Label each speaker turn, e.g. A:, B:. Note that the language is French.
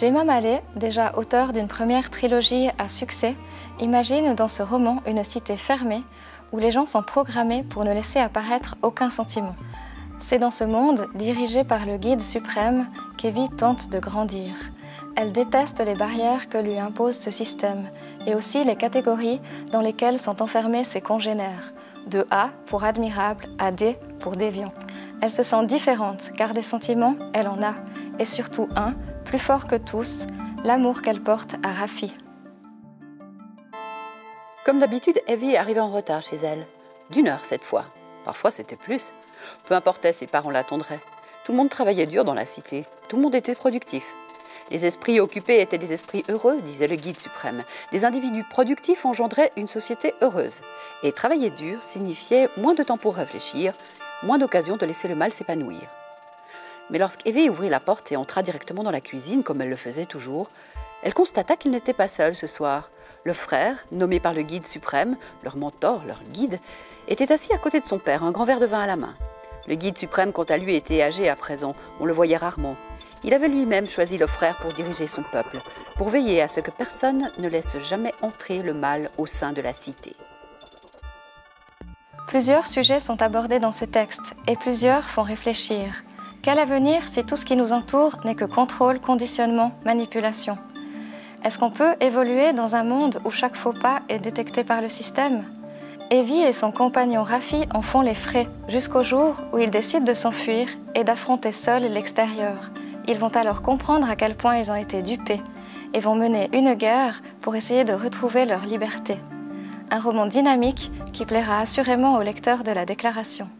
A: Jemma Mallet, déjà auteur d'une première trilogie à succès, imagine dans ce roman une cité fermée où les gens sont programmés pour ne laisser apparaître aucun sentiment. C'est dans ce monde, dirigé par le guide suprême, qu'Evie tente de grandir. Elle déteste les barrières que lui impose ce système et aussi les catégories dans lesquelles sont enfermés ses congénères, de A pour admirable à D pour déviant. Elle se sent différente car des sentiments, elle en a, et surtout un, plus fort que tous, l'amour qu'elle porte à Raffi.
B: Comme d'habitude, Evie arrivait en retard chez elle. D'1 heure cette fois. Parfois c'était plus. Peu importait, ses parents l'attendraient. Tout le monde travaillait dur dans la cité. Tout le monde était productif. Les esprits occupés étaient des esprits heureux, disait le guide suprême. Des individus productifs engendraient une société heureuse. Et travailler dur signifiait moins de temps pour réfléchir, moins d'occasions de laisser le mal s'épanouir. Mais lorsqu'Evie ouvrit la porte et entra directement dans la cuisine, comme elle le faisait toujours, elle constata qu'il n'était pas seul ce soir. Le frère, nommé par le guide suprême, leur mentor, leur guide, était assis à côté de son père, un grand verre de vin à la main. Le guide suprême, quant à lui, était âgé à présent, on le voyait rarement. Il avait lui-même choisi le frère pour diriger son peuple, pour veiller à ce que personne ne laisse jamais entrer le mal au sein de la cité.
A: Plusieurs sujets sont abordés dans ce texte et plusieurs font réfléchir. Quel avenir si tout ce qui nous entoure n'est que contrôle, conditionnement, manipulation? Est-ce qu'on peut évoluer dans un monde où chaque faux pas est détecté par le système? Evie et son compagnon Raffi en font les frais jusqu'au jour où ils décident de s'enfuir et d'affronter seuls l'extérieur. Ils vont alors comprendre à quel point ils ont été dupés et vont mener une guerre pour essayer de retrouver leur liberté. Un roman dynamique qui plaira assurément aux lecteurs de la Déclaration.